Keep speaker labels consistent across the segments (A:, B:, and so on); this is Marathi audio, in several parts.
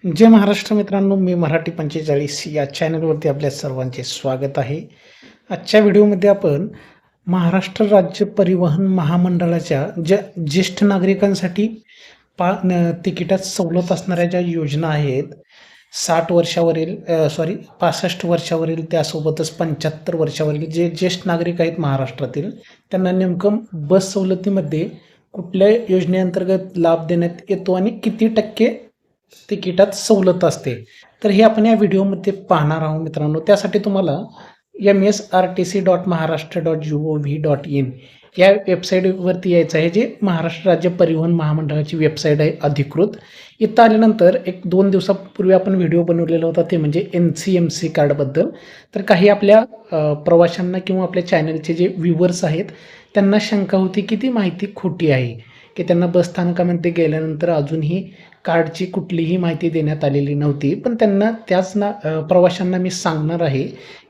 A: जय महाराष्ट्र मित्रांनो, मी मराठी 45 या चॅनलवरती आपल्या सर्वांचे स्वागत आहे. आजच्या व्हिडिओमध्ये आपण महाराष्ट्र राज्य परिवहन महामंडळाच्या ज्या ज्येष्ठ नागरिकांसाठी तिकिटात सवलत असणाऱ्या ज्या योजना आहेत, 60 वर्षावरील 65 वर्षावरील, त्यासोबतच 75 वर्षावरील जे ज्येष्ठ नागरिक आहेत महाराष्ट्रातील, त्यांना नेमकं बस सवलतीमध्ये कुठल्या योजनेअंतर्गत लाभ देण्यात येतो आणि किती टक्के तिकिटात सवलत असते, तर हे आपण या व्हिडिओमध्ये पाहणार आहोत मित्रांनो. त्यासाठी तुम्हाला msrtc.maharashtra.gov.in या वेबसाईटवरती यायचं आहे, जे महाराष्ट्र राज्य परिवहन महामंडळाची वेबसाईट आहे अधिकृत. इथं आल्यानंतर 1-2 दिवसापूर्वी आपण व्हिडिओ बनवलेला होता, ते म्हणजे NCMC कार्डबद्दल. तर काही आपल्या प्रवाशांना किंवा आपल्या चॅनलचे जे व्ह्यूवर्स आहेत त्यांना शंका होती की ती माहिती खोटी आहे, की त्यांना बसस्थानकामध्ये गेल्यानंतर अजूनही कार्डची कुठलीही माहिती देण्यात आलेली नव्हती. पण त्यांना प्रवाशांना मी सांगणार आहे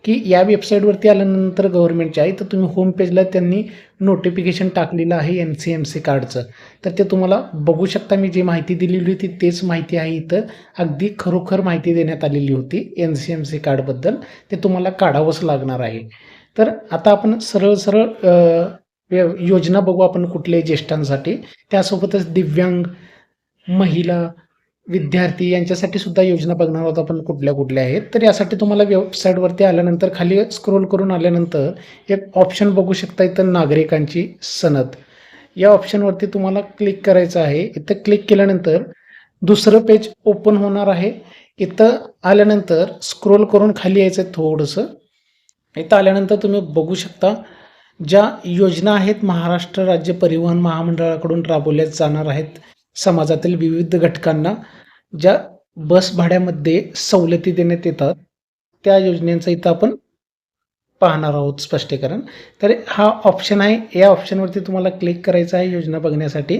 A: की या वेबसाईटवरती आल्यानंतर गव्हर्नमेंटच्या इथं तुम्ही होम पेजला त्यांनी नोटिफिकेशन टाकलेलं आहे NCMC कार्डचं, तर ते तुम्हाला बघू शकता. मी जी माहिती दिलेली होती तेच माहिती आहे. इथं अगदी खरोखर माहिती देण्यात आलेली होती NCMC कार्डबद्दल. ते तुम्हाला काढावंच लागणार आहे. तर आता आपण सरळ सरळ योजना बघू आपण कुठल्याही ज्येष्ठांसाठी. त्यासोबतच दिव्यांग, महिला, विद्यार्थी यांच्यासाठी सुद्धा योजना बघणार आहोत आपण कुठल्या कुठल्या आहेत. तर यासाठी तुम्हाला वेबसाईटवरती आल्यानंतर खाली स्क्रोल करून आल्यानंतर एक ऑप्शन बघू शकता, इथं नागरिकांची सनद या ऑप्शनवरती तुम्हाला क्लिक करायचं आहे. इथं क्लिक केल्यानंतर दुसरं पेज ओपन होणार आहे. इथं आल्यानंतर स्क्रोल करून खाली यायचं आहे थोडंसं. इथं आल्यानंतर तुम्ही बघू शकता ज्या योजना आहेत महाराष्ट्र राज्य परिवहन महामंडळाकडून राबवल्या जाणार आहेत समाजातील विविध घटकांना, ज्या बस भाड्यामध्ये सवलती देण्यात येतात, त्या योजनेचं इथं आपण पाहणार आहोत स्पष्टीकरण. तर हा ऑप्शन आहे, या ऑप्शनवरती तुम्हाला क्लिक करायचं आहे योजना बघण्यासाठी.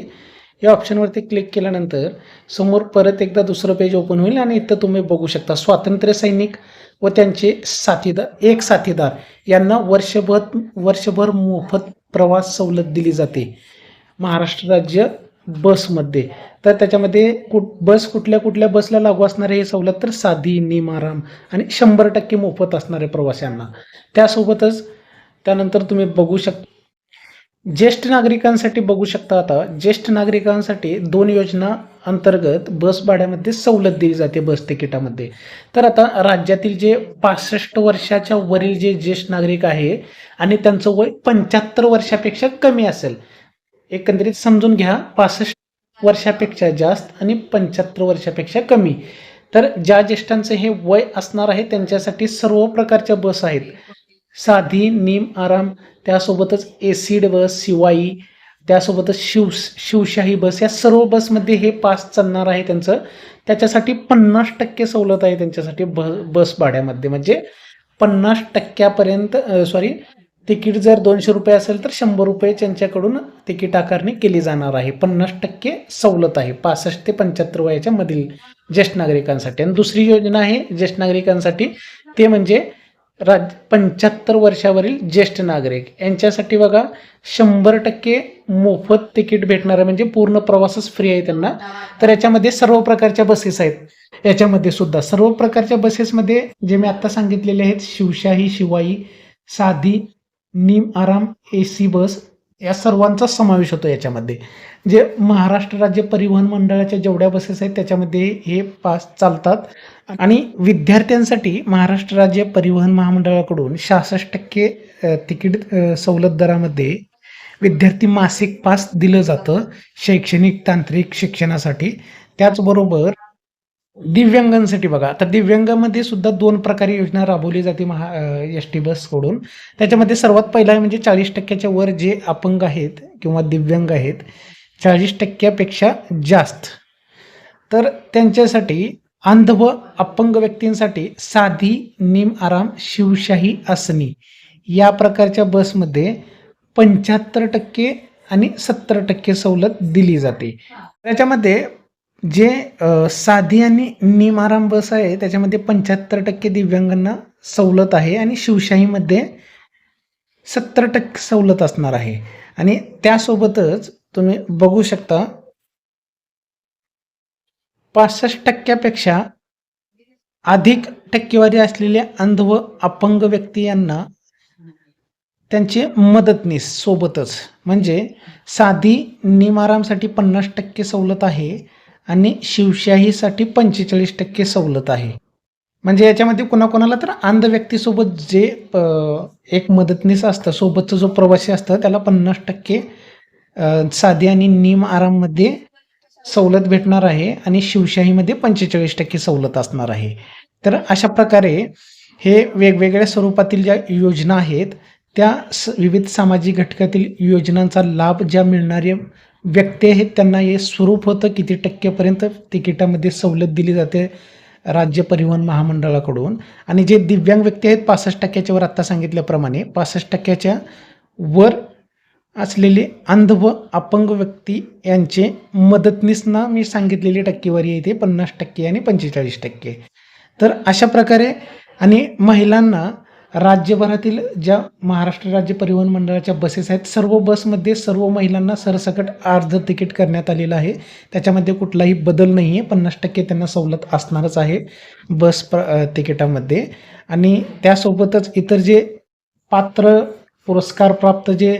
A: या ऑप्शनवरती क्लिक केल्यानंतर समोर परत एकदा दुसरं पेज ओपन होईल आणि इथं तुम्ही बघू शकता स्वातंत्र्य सैनिक व त्यांचे साथीदार यांना वर्षभर मोफत प्रवास सवलत दिली जाते महाराष्ट्र राज्य बसमध्ये. तर त्याच्यामध्ये कुठल्या बसला लागू असणारे हे सवलत, तर साधी, निम, आराम आणि 100% मोफत असणारे प्रवाशांना. त्यासोबतच त्यानंतर तुम्ही बघू शकता ज्येष्ठ नागरिकांसाठी बघू शकता. आता ज्येष्ठ नागरिकांसाठी 2 योजना अंतर्गत बस भाड्यामध्ये सवलत दिली जाते बस तिकिटामध्ये. तर आता राज्यातील जे 65 वर्षाच्या वरील जे ज्येष्ठ नागरिक आहे आणि त्यांचं वय 75 वर्षापेक्षा कमी असेल, एकंदरीत समजून घ्या 65 वर्षापेक्षा जास्त आणि 75 वर्षापेक्षा कमी, तर ज्या ज्येष्ठांचं हे वय असणार आहे त्यांच्यासाठी सर्व प्रकारच्या बस आहेत. साधी, निम, आराम, त्यासोबतच एसिड बस, शिवाई, त्यासोबतच शिवशाही बस, या सर्व बसमध्ये हे पास चालणार आहे त्यांचं. त्याच्यासाठी 50% सवलत आहे त्यांच्यासाठी बस भाड्यामध्ये. म्हणजे 50%पर्यंत तिकीट जर 200 रुपये असेल तर 100 रुपये त्यांच्याकडून तिकीट आकारणी केली जाणार आहे. 50% सवलत आहे 65 ते 75 वयाच्या मधील ज्येष्ठ नागरिकांसाठी. आणि दुसरी योजना आहे ज्येष्ठ नागरिकांसाठी, ते म्हणजे 75 वर्षावरील ज्येष्ठ नागरिक यांच्यासाठी बघा 100% मोफत तिकीट भेटणार आहे, म्हणजे पूर्ण प्रवासच फ्री आहे त्यांना. तर याच्यामध्ये सर्व प्रकारच्या बसेस आहेत. याच्यामध्ये सुद्धा सर्व प्रकारच्या बसेसमध्ये जे मी आता सांगितलेले आहेत, शिवशाही, शिवाई, साधी, निम, आराम, AC बस, या सर्वांचा समावेश होतो याच्यामध्ये. जे महाराष्ट्र राज्य परिवहन मंडळाच्या जेवढ्या बसेस आहेत त्याच्यामध्ये हे पास चालतात. आणि विद्यार्थ्यांसाठी महाराष्ट्र राज्य परिवहन महामंडळाकडून 66% तिकीट सवलत दरामध्ये विद्यार्थी मासिक पास दिलं जातं शैक्षणिक तांत्रिक शिक्षणासाठी. त्याचबरोबर दिव्यांगांसाठी बघा, आता दिव्यांगामध्ये सुद्धा 2 प्रकारे योजना राबवली जाते ST बसकडून. त्याच्यामध्ये सर्वात पहिला आहे म्हणजे 40% वर जे अपंग आहेत किंवा दिव्यांग आहेत, 40% जास्त, तर त्यांच्यासाठी अंध व अपंग व्यक्तींसाठी साधी, निम, आराम, शिवशाही, आसनी या प्रकारच्या बसमध्ये 75% आणि 70% सवलत दिली जाते. त्याच्यामध्ये जे साधी आणि निम, आराम बस आहे त्याच्यामध्ये 75% दिव्यांगांना सवलत आहे आणि शिवशाहीमध्ये 70% सवलत असणार आहे. आणि त्यासोबतच तुम्ही बघू शकता 65% अधिक टक्केवारी असलेल्या अंध व अपंग व्यक्ती यांना त्यांचे मदतनीस सोबतच म्हणजे साधी निम-आरामसाठी 50% सवलत आहे आणि शिवशाहीसाठी 45% सवलत आहे. म्हणजे याच्यामध्ये कोणाकोणाला तर अंध व्यक्तीसोबत जे एक मदतनीस असतं, सोबतचा जो प्रवासी असतं त्याला 50% साधी आणि निम आराममध्ये सवलत भेटणार आहे आणि शिवशाहीमध्ये 45% सवलत असणार आहे. तर अशा प्रकारे हे वेगवेगळ्या स्वरूपातील ज्या योजना आहेत, त्या विविध सामाजिक घटकातील योजनांचा लाभ ज्या मिळणारे व्यक्ती आहेत, त्यांना हे स्वरूप होतं किती टक्केपर्यंत तिकिटामध्ये सवलत दिली जाते राज्य परिवहन महामंडळाकडून. आणि जे दिव्यांग व्यक्ती आहेत 65%च्या वर आत्ता सांगितल्याप्रमाणे 65%च्या वर असलेले अंध व अपंग व्यक्ती यांचे मदतनीसना मी सांगितलेली टक्केवारी आहे ते 50% आणि 45%. तर अशा प्रकारे आणि महिलांना राज्यभरातील ज्या महाराष्ट्र राज्य परिवहन मंडळाच्या बसेस आहेत, सर्व बसमध्ये सर्व महिलांना सरसकट अर्ध तिकीट करण्यात आलेलं आहे. त्याच्यामध्ये कुठलाही बदल नाही आहे. 50% त्यांना सवलत असणारच आहे बस तिकिटामध्ये. आणि त्यासोबतच इतर जे पात्र पुरस्कार प्राप्त जे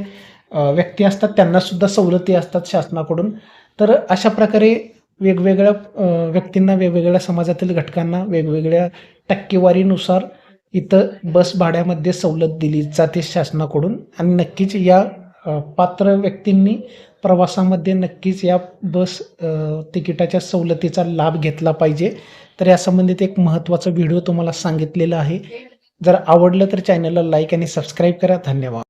A: व्यक्ती असतात त्यांनासुद्धा सवलती असतात शासनाकडून. तर अशा प्रकारे वेगवेगळ्या व्यक्तींना, वेगवेगळ्या समाजातील घटकांना वेगवेगळ्या टक्केवारीनुसार इथं बस भाड्यामध्ये सवलत दिली जाते शासनाकडून. आणि नक्कीच या पात्र व्यक्तींनी प्रवासामध्ये नक्कीच या बस तिकिटाच्या सवलतीचा लाभ घेतला पाहिजे. तर या संबंधित एक महत्त्वाचा व्हिडिओ तुम्हाला सांगितलेला आहे. जर आवडलं तर चॅनलला लाईक आणि सबस्क्राईब करा. धन्यवाद.